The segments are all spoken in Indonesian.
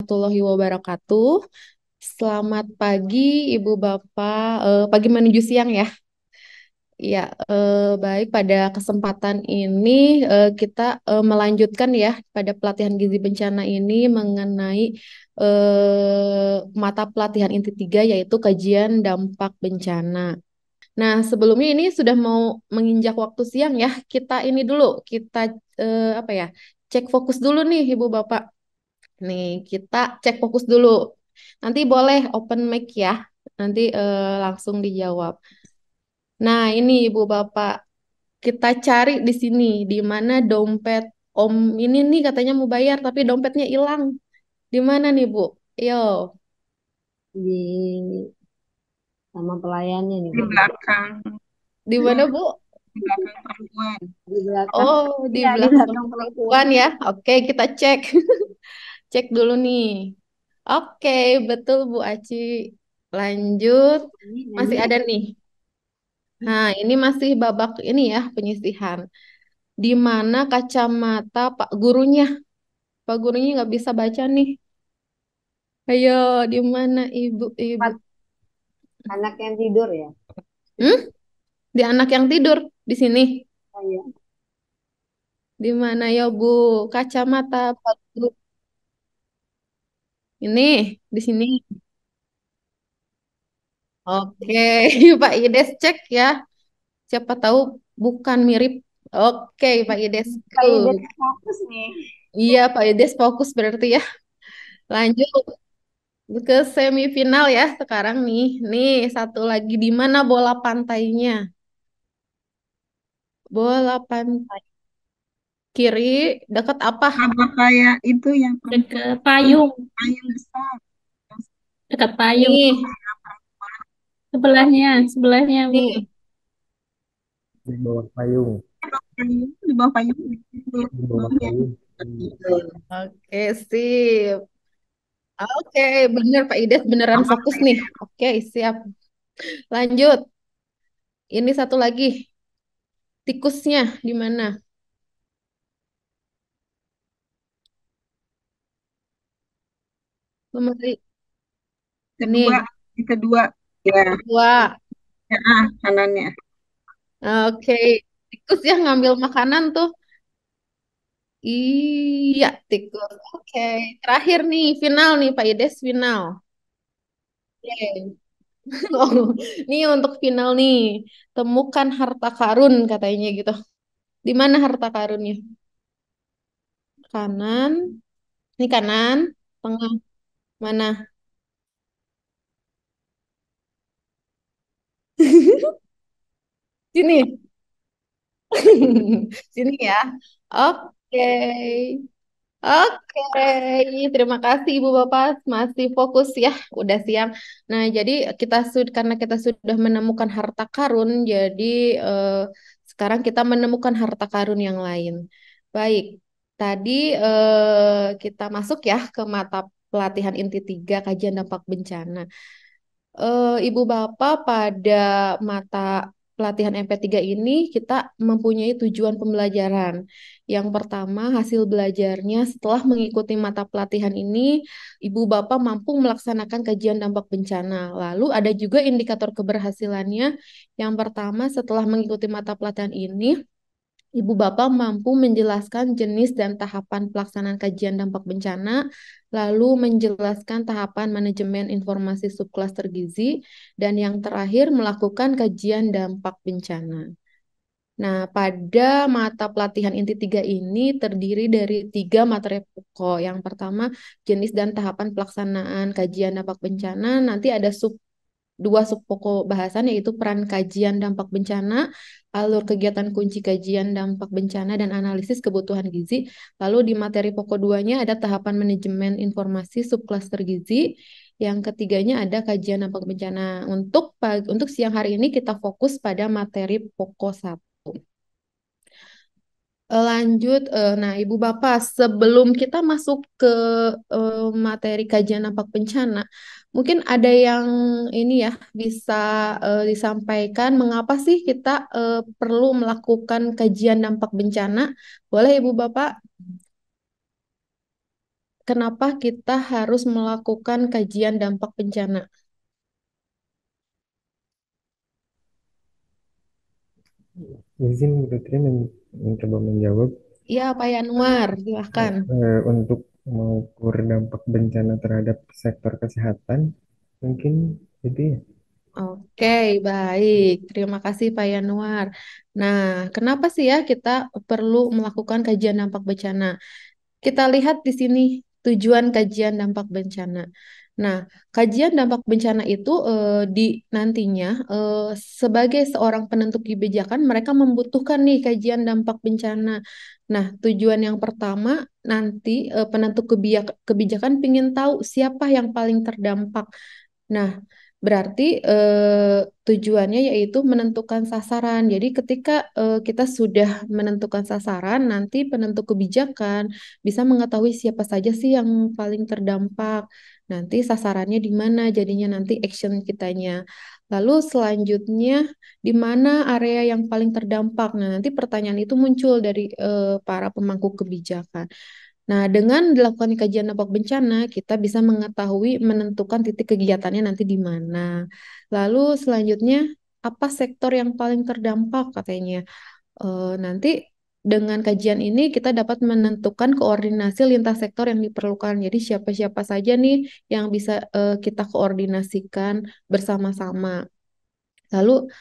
warahmatullahi wabarakatuh. Selamat pagi, Ibu Bapak. Pagi menuju siang ya. Ya, baik. Pada kesempatan ini kita melanjutkan ya pada pelatihan gizi bencana ini mengenai mata pelatihan inti 3 yaitu kajian dampak bencana. Nah, sebelumnya ini sudah mau menginjak waktu siang ya. Kita ini dulu, kita apa ya? Cek fokus dulu nih, Ibu Bapak. Nih, kita cek fokus dulu. Nanti boleh open mic ya. Nanti langsung dijawab. Nah, ini Ibu Bapak, kita cari di sini di mana dompet Om ini nih katanya mau bayar tapi dompetnya hilang. Di mana nih, Bu? Yo, Di sama pelayannya nih Di kayaknya. belakang, di mana, Bu? di belakang perempuan. Di belakang. Oh, di Iya, di belakang belakang perempuan. perempuan ya. Oke, kita cek. Cek dulu nih. Oke, betul Bu Aci. Lanjut. Masih Lanjut. ada nih. Nah, ini masih babak ini ya, penyisihan. Di mana kacamata Pak gurunya? Pak gurunya nggak bisa baca nih. Ayo, di mana ibu-ibu? Empat anak yang tidur ya. Hmm? Di anak yang tidur di sini. Oh, iya. Di mana ya, Bu? Kacamata Pak guru. Ini di sini. Oke, Pak Ides cek ya. Siapa tahu bukan mirip. Oke, Pak Ides. Pak Ida Good. fokus nih. Iya, Pak Ides fokus berarti ya. Lanjut ke semifinal ya sekarang nih. Nih, satu lagi di mana bola pantainya? Bola pantai kiri dekat apa? Apa kayak itu yang perempuan Dekat itu payung, payung besar. dekat payung. Nih, Sebelahnya, sebelahnya, Bu. nih. Di bawah payung, Payung di bawah payung itu di bawah bawahnya. payung. Oke, sip. Oke, bener Pak Ides beneran Aman fokus kayak nih. Oke, siap. Lanjut. Ini satu lagi. Tikusnya di mana? Lemari. kedua, Nih, yang kedua ya, dua. ya kanannya. Oke. Tikus ya ngambil makanan tuh. Iya, tikus. Oke. Terakhir nih, final nih Pak Ides, final. Oke. Oh, nih untuk final nih. Temukan harta karun katanya gitu. Di mana harta karunnya? Kanan. Ini kanan. Tengah. Mana? Sini. Sini ya. Oke. Oke, terima kasih Ibu Bapak masih fokus ya, udah siang. Nah, jadi karena kita sudah menemukan harta karun, jadi eh, sekarang kita menemukan harta karun yang lain. Baik, tadi kita masuk ya ke mata pelatihan inti 3 kajian dampak bencana. Ibu Bapak pada mata pelatihan MP3 ini kita mempunyai tujuan pembelajaran. Yang pertama, hasil belajarnya setelah mengikuti mata pelatihan ini, Ibu Bapak mampu melaksanakan kajian dampak bencana. Lalu ada juga indikator keberhasilannya. Yang pertama, setelah mengikuti mata pelatihan ini, Ibu Bapak mampu menjelaskan jenis dan tahapan pelaksanaan kajian dampak bencana, lalu menjelaskan tahapan manajemen informasi subklaster gizi, dan yang terakhir melakukan kajian dampak bencana. Nah, pada mata pelatihan inti 3 ini terdiri dari 3 materi pokok. Yang pertama, jenis dan tahapan pelaksanaan kajian dampak bencana. Nanti ada dua subpokok bahasan yaitu peran kajian dampak bencana, alur kegiatan kunci kajian dampak bencana dan analisis kebutuhan gizi. Lalu di materi pokok duanya ada tahapan manajemen informasi subklaster gizi. Yang ketiganya ada kajian dampak bencana. Untuk siang hari ini kita fokus pada materi pokok 1. Lanjut, nah Ibu Bapak, sebelum kita masuk ke materi kajian dampak bencana, mungkin ada yang ini ya bisa disampaikan mengapa sih kita perlu melakukan kajian dampak bencana? Boleh Ibu Bapak? kenapa kita harus melakukan kajian dampak bencana? Izin Bu Putri mencoba menjawab. Iya, Pak Yanuar, silahkan. Untuk mengukur dampak bencana terhadap sektor kesehatan, mungkin itu ya. Oke, baik. Terima kasih Pak Yanuar. Nah, kenapa sih ya kita perlu melakukan kajian dampak bencana? Kita lihat di sini tujuan kajian dampak bencana. Nah, kajian dampak bencana itu di nantinya sebagai seorang penentu kebijakan mereka membutuhkan nih kajian dampak bencana. Nah, tujuan yang pertama nanti penentu kebijakan ingin tahu siapa yang paling terdampak. Nah, berarti tujuannya yaitu menentukan sasaran. Jadi ketika kita sudah menentukan sasaran, nanti penentu kebijakan bisa mengetahui siapa saja sih yang paling terdampak. Nanti sasarannya di mana, jadinya nanti action kitanya. Lalu selanjutnya di mana area yang paling terdampak. Nah, nanti pertanyaan itu muncul dari para pemangku kebijakan. Nah, dengan dilakukan kajian dampak bencana, kita bisa mengetahui menentukan titik kegiatannya nanti di mana. Lalu selanjutnya, apa sektor yang paling terdampak katanya. Nanti dengan kajian ini kita dapat menentukan koordinasi lintas sektor yang diperlukan. Jadi siapa-siapa saja nih yang bisa kita koordinasikan bersama-sama. Lalu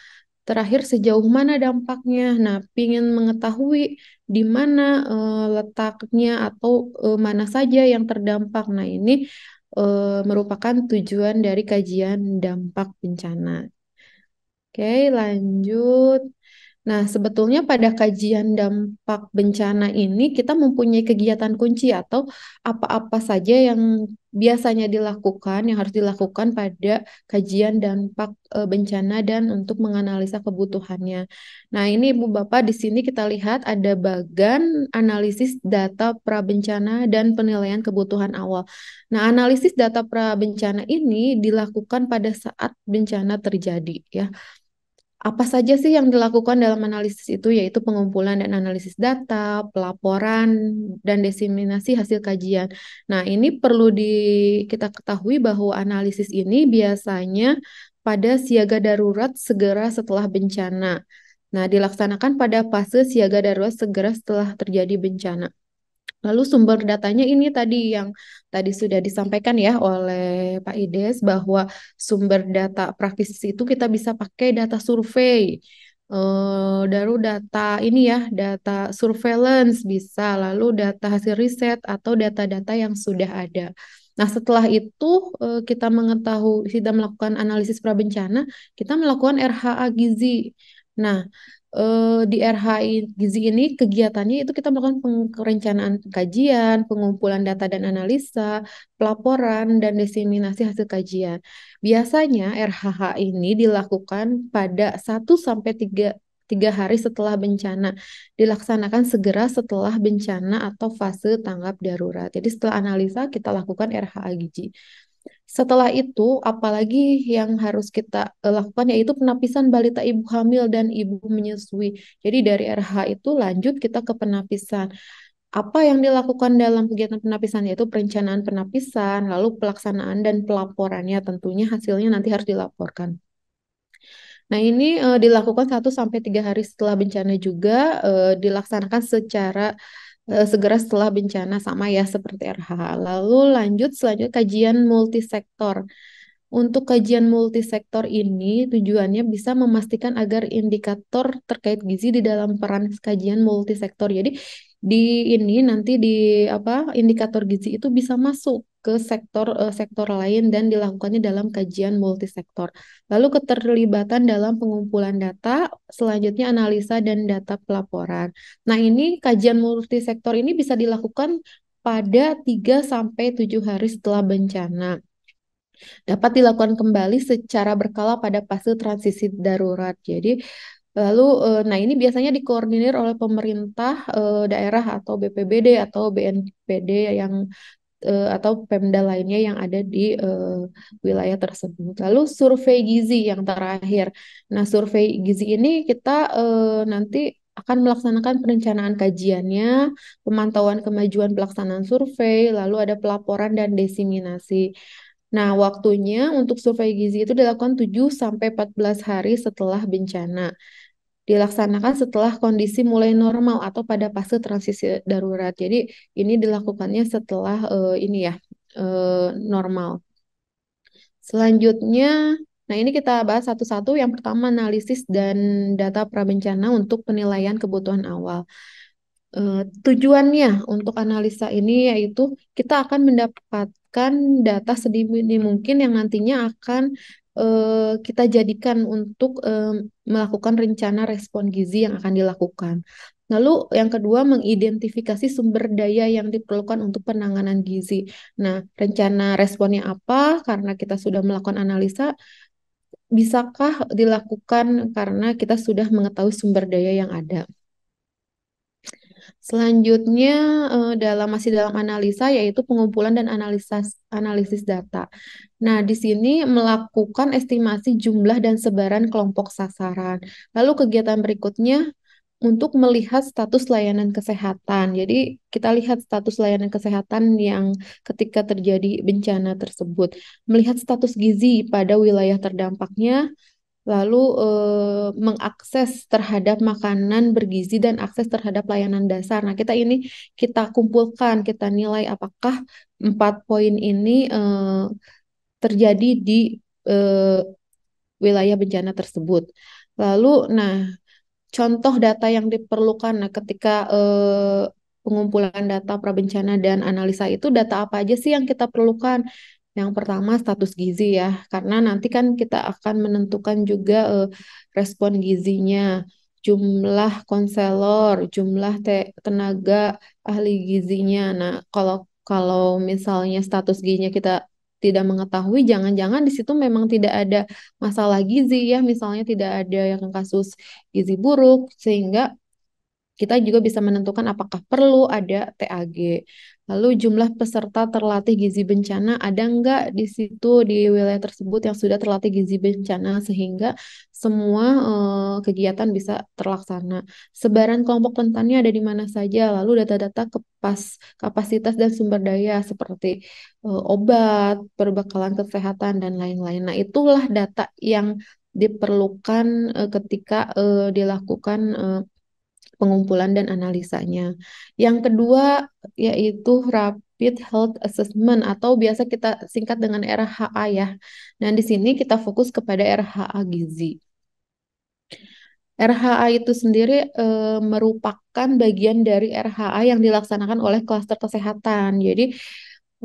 terakhir sejauh mana dampaknya? Nah, ingin mengetahui di mana letaknya atau mana saja yang terdampak. Nah, ini merupakan tujuan dari kajian dampak bencana. Oke, lanjut. Nah, sebetulnya pada kajian dampak bencana ini kita mempunyai kegiatan kunci atau apa-apa saja yang biasanya dilakukan, yang harus dilakukan pada kajian dampak bencana dan untuk menganalisa kebutuhannya. Nah, ini Ibu Bapak di sini kita lihat ada bagan analisis data prabencana dan penilaian kebutuhan awal. Nah, analisis data prabencana ini dilakukan pada saat bencana terjadi ya. Apa saja sih yang dilakukan dalam analisis itu, yaitu pengumpulan dan analisis data, pelaporan, dan diseminasi hasil kajian. Nah, ini perlu kita ketahui bahwa analisis ini biasanya pada siaga darurat segera setelah bencana. Nah, dilaksanakan pada fase siaga darurat segera setelah terjadi bencana. Lalu sumber datanya ini tadi yang tadi sudah disampaikan ya oleh Pak Ides bahwa sumber data praktis itu kita bisa pakai data survei, lalu data ini ya, data surveillance bisa, lalu data hasil riset atau data-data yang sudah ada. Nah, setelah itu kita mengetahui, kita melakukan analisis prabencana, kita melakukan RHA Gizi. Nah, di RHI Gizi ini kegiatannya itu kita melakukan perencanaan kajian, pengumpulan data dan analisa, pelaporan, dan diseminasi hasil kajian. Biasanya RHH ini dilakukan pada 1 sampai 3 hari setelah bencana, dilaksanakan segera setelah bencana atau fase tanggap darurat. Jadi setelah analisa kita lakukan RHA Gizi. Setelah itu, apalagi yang harus kita lakukan yaitu penapisan balita ibu hamil dan ibu menyusui. Jadi dari RH itu lanjut kita ke penapisan. Apa yang dilakukan dalam kegiatan penapisan yaitu perencanaan penapisan, lalu pelaksanaan dan pelaporannya tentunya hasilnya nanti harus dilaporkan. Nah, ini dilakukan 1 sampai 3 hari setelah bencana juga dilaksanakan secara segera setelah bencana sama ya seperti RH. Lalu lanjut selanjutnya kajian multisektor. Untuk kajian multisektor ini tujuannya bisa memastikan agar indikator terkait gizi di dalam peran kajian multisektor. Jadi di ini nanti di apa indikator gizi itu bisa masuk ke sektor lain dan dilakukannya dalam kajian multisektor. Lalu keterlibatan dalam pengumpulan data, selanjutnya analisa dan data pelaporan. Nah, ini kajian multisektor ini bisa dilakukan pada 3 sampai 7 hari setelah bencana. Dapat dilakukan kembali secara berkala pada fase transisi darurat. Jadi, lalu, nah ini biasanya dikoordinir oleh pemerintah daerah atau BPBD atau BNPD yang atau Pemda lainnya yang ada di wilayah tersebut. Lalu survei gizi yang terakhir. Nah, survei gizi ini kita nanti akan melaksanakan perencanaan kajiannya, pemantauan kemajuan pelaksanaan survei, lalu ada pelaporan dan diseminasi. Nah, waktunya untuk survei gizi itu dilakukan 7 sampai 14 hari setelah bencana. Dilaksanakan setelah kondisi mulai normal atau pada fase transisi darurat. Jadi ini dilakukannya setelah ini ya normal. Selanjutnya, nah ini kita bahas satu-satu. Yang pertama analisis dan data prabencana untuk penilaian kebutuhan awal. Tujuannya untuk analisa ini yaitu kita akan mendapatkan data sedini mungkin yang nantinya akan kita jadikan untuk melakukan rencana respon gizi yang akan dilakukan. Lalu yang kedua mengidentifikasi sumber daya yang diperlukan untuk penanganan gizi. Nah, rencana responnya apa? Karena kita sudah melakukan analisa, bisakah dilakukan karena kita sudah mengetahui sumber daya yang ada. Selanjutnya masih dalam analisa yaitu pengumpulan dan analisis data. Nah, di sini melakukan estimasi jumlah dan sebaran kelompok sasaran. Lalu kegiatan berikutnya untuk melihat status layanan kesehatan. Jadi kita lihat status layanan kesehatan yang ketika terjadi bencana tersebut. Melihat status gizi pada wilayah terdampaknya, lalu mengakses terhadap makanan bergizi dan akses terhadap layanan dasar. Nah, kita kumpulkan, kita nilai apakah 4 poin ini terjadi di eh, wilayah bencana tersebut. Lalu, nah, contoh data yang diperlukan, nah, ketika pengumpulan data prabencana dan analisa itu, data apa aja sih yang kita perlukan? Yang pertama status gizi ya, karena nanti kan kita akan menentukan juga respon gizinya, jumlah konselor, jumlah tenaga ahli gizinya. Nah, kalau kalau misalnya status gizinya kita tidak mengetahui, jangan-jangan di situ memang tidak ada masalah gizi ya, misalnya tidak ada yang kasus gizi buruk, sehingga kita juga bisa menentukan apakah perlu ada TAG. Lalu jumlah peserta terlatih gizi bencana ada nggak di situ di wilayah tersebut yang sudah terlatih gizi bencana sehingga semua kegiatan bisa terlaksana. Sebaran kelompok rentannya ada di mana saja. Lalu data-data kapasitas dan sumber daya seperti obat, perbekalan kesehatan dan lain-lain. Nah, itulah data yang diperlukan ketika dilakukan pengumpulan dan analisanya. Yang kedua yaitu Rapid Health Assessment atau biasa kita singkat dengan RHA ya. Nah, di sini kita fokus kepada RHA gizi. RHA itu sendiri merupakan bagian dari RHA yang dilaksanakan oleh klaster kesehatan. Jadi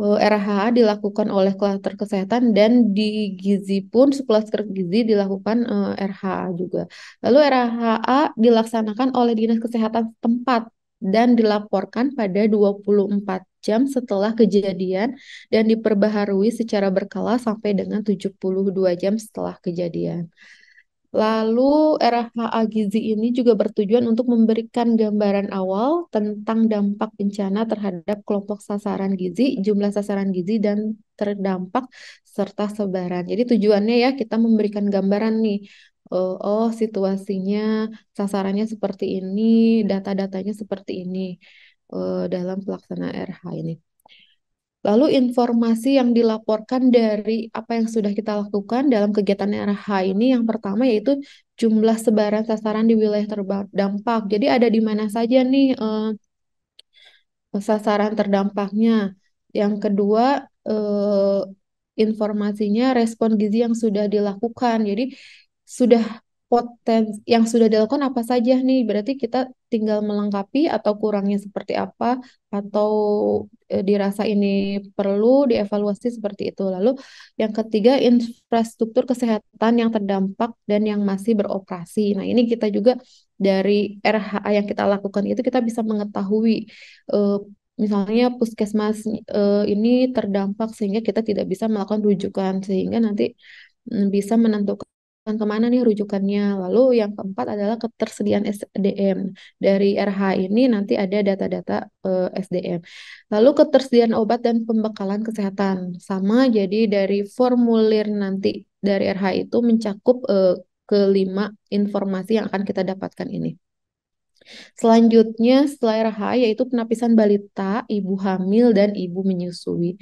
RHA dilakukan oleh klaster kesehatan dan di gizi pun klaster gizi dilakukan RHA juga. Lalu RHA dilaksanakan oleh Dinas Kesehatan setempat dan dilaporkan pada 24 jam setelah kejadian dan diperbaharui secara berkala sampai dengan 72 jam setelah kejadian. Lalu RHA Gizi ini juga bertujuan untuk memberikan gambaran awal tentang dampak bencana terhadap kelompok sasaran gizi, jumlah sasaran gizi dan terdampak serta sebaran. Jadi tujuannya ya kita memberikan gambaran nih, oh situasinya sasarannya seperti ini, data-datanya seperti ini dalam pelaksanaan RH ini. Lalu informasi yang dilaporkan dari apa yang sudah kita lakukan dalam kegiatan RH ini yang pertama yaitu jumlah sebaran sasaran di wilayah terdampak. Jadi ada di mana saja nih sasaran terdampaknya. Yang kedua, informasinya respon gizi yang sudah dilakukan. Jadi sudah yang sudah dilakukan apa saja nih? Berarti kita tinggal melengkapi atau kurangnya seperti apa atau dirasa ini perlu dievaluasi seperti itu. Lalu yang ketiga, infrastruktur kesehatan yang terdampak dan yang masih beroperasi. Nah, ini kita juga dari RHA yang kita lakukan itu kita bisa mengetahui eh, misalnya puskesmas ini terdampak sehingga kita tidak bisa melakukan rujukan sehingga nanti bisa menentukan kemana nih rujukannya. Lalu yang keempat adalah ketersediaan SDM. Dari RH ini nanti ada data-data SDM. Lalu ketersediaan obat dan pembekalan kesehatan. Sama, jadi dari formulir nanti dari RH itu mencakup kelima informasi yang akan kita dapatkan ini. Selanjutnya setelah RH yaitu penapisan balita, ibu hamil, dan ibu menyusui.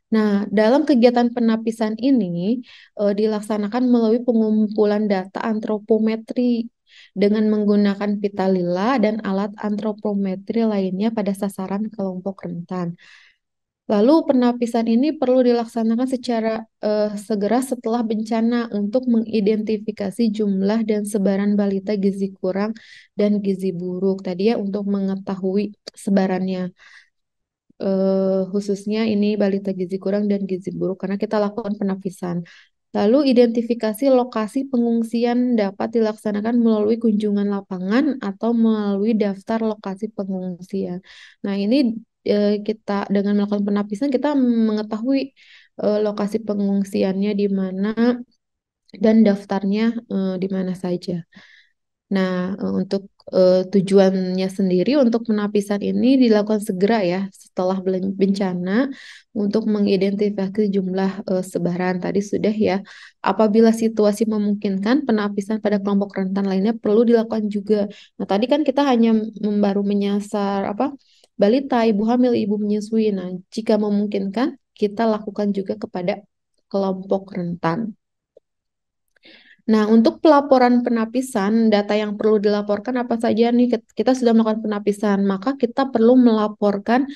Nah, dalam kegiatan penapisan ini dilaksanakan melalui pengumpulan data antropometri dengan menggunakan pita lila dan alat antropometri lainnya pada sasaran kelompok rentan. Lalu penapisan ini perlu dilaksanakan secara segera setelah bencana untuk mengidentifikasi jumlah dan sebaran balita gizi kurang dan gizi buruk. Tadi ya untuk mengetahui sebarannya, khususnya ini balita gizi kurang dan gizi buruk karena kita lakukan penapisan. Lalu identifikasi lokasi pengungsian dapat dilaksanakan melalui kunjungan lapangan atau melalui daftar lokasi pengungsian. Nah, ini kita dengan melakukan penapisan kita mengetahui lokasi pengungsiannya di mana dan daftarnya di mana saja. Nah, untuk tujuannya sendiri untuk penapisan ini dilakukan segera ya setelah bencana untuk mengidentifikasi jumlah sebaran tadi sudah ya. Apabila situasi memungkinkan, penapisan pada kelompok rentan lainnya perlu dilakukan juga. Nah, tadi kan kita hanya baru menyasar apa balita, ibu hamil, ibu menyusui. Nah, jika memungkinkan, kita lakukan juga kepada kelompok rentan. Nah, untuk pelaporan penapisan, data yang perlu dilaporkan apa saja nih? Kita sudah melakukan penapisan, maka kita perlu melaporkan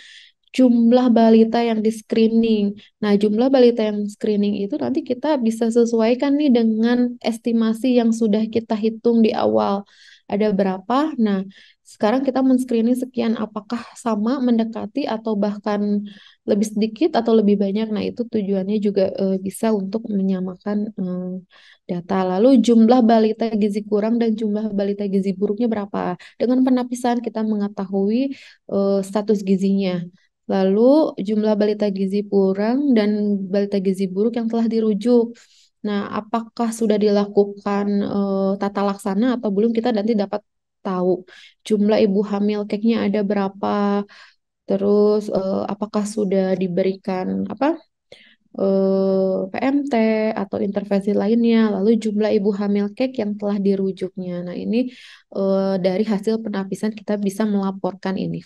jumlah balita yang di screening. Nah, jumlah balita yang screening itu nanti kita bisa sesuaikan nih dengan estimasi yang sudah kita hitung di awal. Ada berapa? Nah, sekarang kita men-screening sekian, apakah sama, mendekati, atau bahkan lebih sedikit atau lebih banyak. Nah, itu tujuannya juga bisa untuk menyamakan data. Lalu jumlah balita gizi kurang dan jumlah balita gizi buruknya berapa? Dengan penapisan kita mengetahui status gizinya. Lalu jumlah balita gizi kurang dan balita gizi buruk yang telah dirujuk. Nah, apakah sudah dilakukan tata laksana atau belum kita nanti dapat tahu jumlah ibu hamil cake-nya ada berapa, terus apakah sudah diberikan apa PMT atau intervensi lainnya, lalu jumlah ibu hamil cake yang telah dirujuknya. Nah, ini dari hasil penapisan kita bisa melaporkan ini.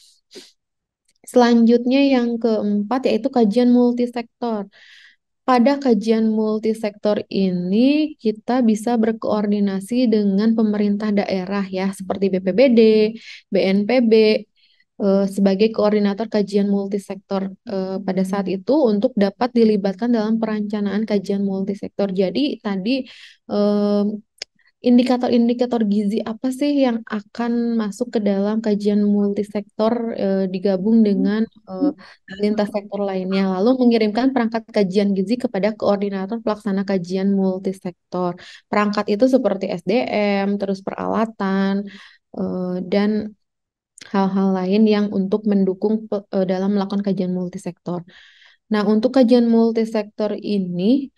Selanjutnya yang keempat yaitu kajian multisektor. Pada kajian multisektor ini kita bisa berkoordinasi dengan pemerintah daerah ya seperti BPBD, BNPB sebagai koordinator kajian multisektor pada saat itu untuk dapat dilibatkan dalam perencanaan kajian multisektor. Jadi tadi eh, indikator-indikator gizi apa sih yang akan masuk ke dalam kajian multisektor digabung dengan lintas sektor lainnya, lalu mengirimkan perangkat kajian gizi kepada koordinator pelaksana kajian multisektor. Perangkat itu seperti SDM, terus peralatan, dan hal-hal lain yang untuk mendukung dalam melakukan kajian multisektor. Nah, untuk kajian multisektor ini,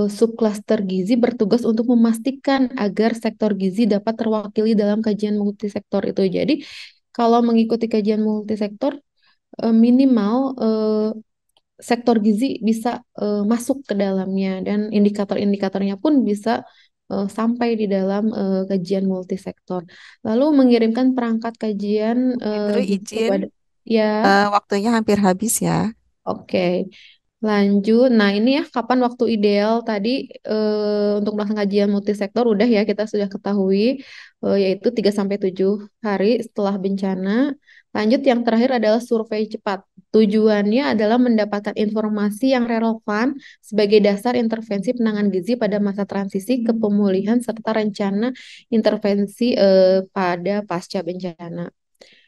subklaster gizi bertugas untuk memastikan agar sektor gizi dapat terwakili dalam kajian multisektor itu. Jadi, kalau mengikuti kajian multisektor, minimal sektor gizi bisa masuk ke dalamnya dan indikator-indikatornya pun bisa sampai di dalam kajian multisektor. Lalu mengirimkan perangkat kajian Fitri gizi izin, kepada ya. waktunya hampir habis ya. Oke, lanjut. Nah, ini ya kapan waktu ideal tadi untuk melaksanakan kajian multisektor udah ya kita sudah ketahui yaitu 3 sampai 7 hari setelah bencana. Lanjut yang terakhir adalah survei cepat. Tujuannya adalah mendapatkan informasi yang relevan sebagai dasar intervensi penanganan gizi pada masa transisi ke pemulihan serta rencana intervensi pada pasca bencana.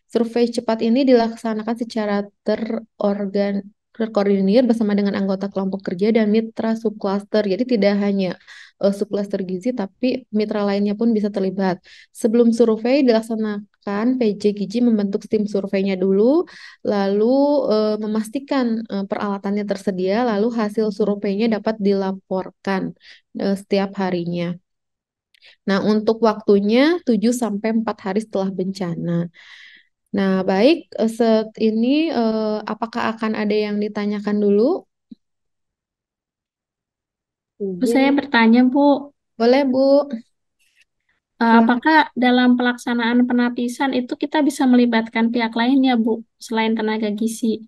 Survei cepat ini dilaksanakan secara terkoordinir bersama dengan anggota kelompok kerja dan mitra subklaster. Jadi tidak hanya subklaster gizi, tapi mitra lainnya pun bisa terlibat. Sebelum survei dilaksanakan, PJ Gizi membentuk tim surveinya dulu, lalu memastikan peralatannya tersedia, lalu hasil surveinya dapat dilaporkan setiap harinya. Nah, untuk waktunya 7 sampai 4 hari setelah bencana. Nah, baik, set ini apakah akan ada yang ditanyakan dulu? Bu, saya Izin, bertanya, Bu. Boleh, Bu. Silakan. Apakah dalam pelaksanaan penapisan itu kita bisa melibatkan pihak lain ya, Bu, selain tenaga gizi?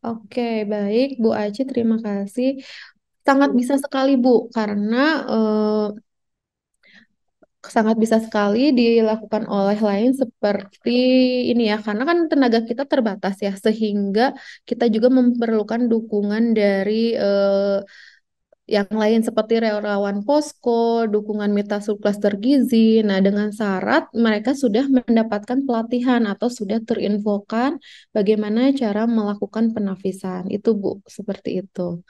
Oke, baik Bu Aci, terima kasih. Sangat bisa sekali Bu, karena sangat bisa sekali dilakukan oleh lain seperti ini ya, karena kan tenaga kita terbatas ya, sehingga kita juga memerlukan dukungan dari yang lain seperti relawan posko, dukungan mita subklaster gizi. Nah, dengan syarat mereka sudah mendapatkan pelatihan atau sudah terinfokan bagaimana cara melakukan penafisan. Itu Bu, seperti itu.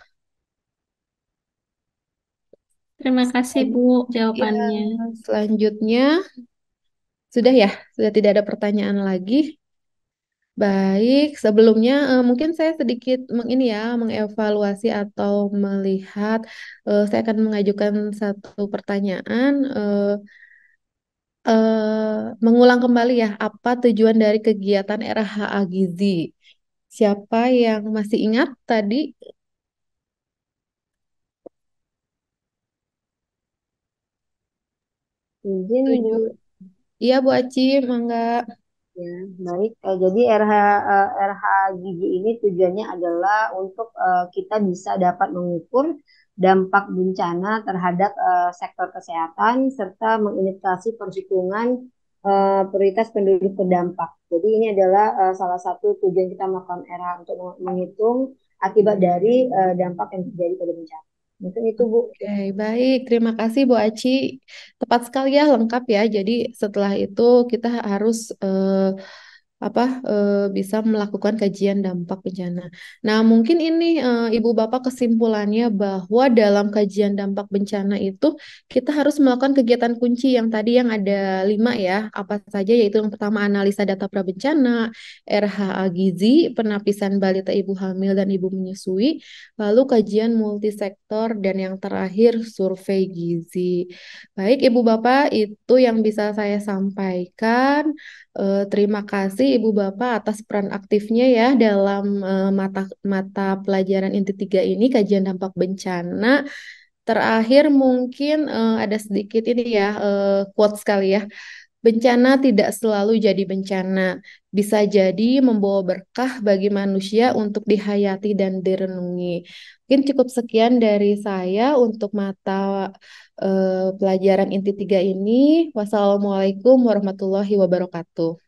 Terima kasih, Bu, Ya, jawabannya. selanjutnya sudah ya, sudah tidak ada pertanyaan lagi. Baik, sebelumnya mungkin saya sedikit ini ya mengevaluasi atau melihat saya akan mengajukan satu pertanyaan mengulang kembali ya apa tujuan dari kegiatan RHA Gizi. Siapa yang masih ingat tadi Izin Bu. tujuan? Iya Bu Aci, mangga. Ya, baik. Jadi RH Gizi ini tujuannya adalah untuk kita bisa dapat mengukur dampak bencana terhadap sektor kesehatan serta mengidentifikasi perhitungan prioritas penduduk terdampak. Jadi ini adalah salah satu tujuan kita melakukan RH untuk menghitung akibat dari dampak yang terjadi pada bencana. Mungkin itu Bu. Oke, baik. Terima kasih Bu Aci. Tepat sekali ya, lengkap ya. Jadi setelah itu kita harus bisa melakukan kajian dampak bencana. Nah, mungkin ini Ibu Bapak kesimpulannya bahwa dalam kajian dampak bencana itu kita harus melakukan kegiatan kunci yang tadi yang ada 5 ya. Apa saja yaitu yang pertama analisa data prabencana, RHA gizi, penapisan balita ibu hamil dan ibu menyusui, lalu kajian multisektor, dan yang terakhir survei gizi. Baik, Ibu Bapak, itu yang bisa saya sampaikan. Terima kasih Ibu Bapak atas peran aktifnya ya dalam mata mata pelajaran inti 3 ini, kajian dampak bencana. Terakhir mungkin ada sedikit ini ya, quotes sekali ya. Bencana tidak selalu jadi bencana, bisa jadi membawa berkah bagi manusia untuk dihayati dan direnungi. Mungkin cukup sekian dari saya untuk mata pelajaran inti 3 ini. Wassalamualaikum warahmatullahi wabarakatuh.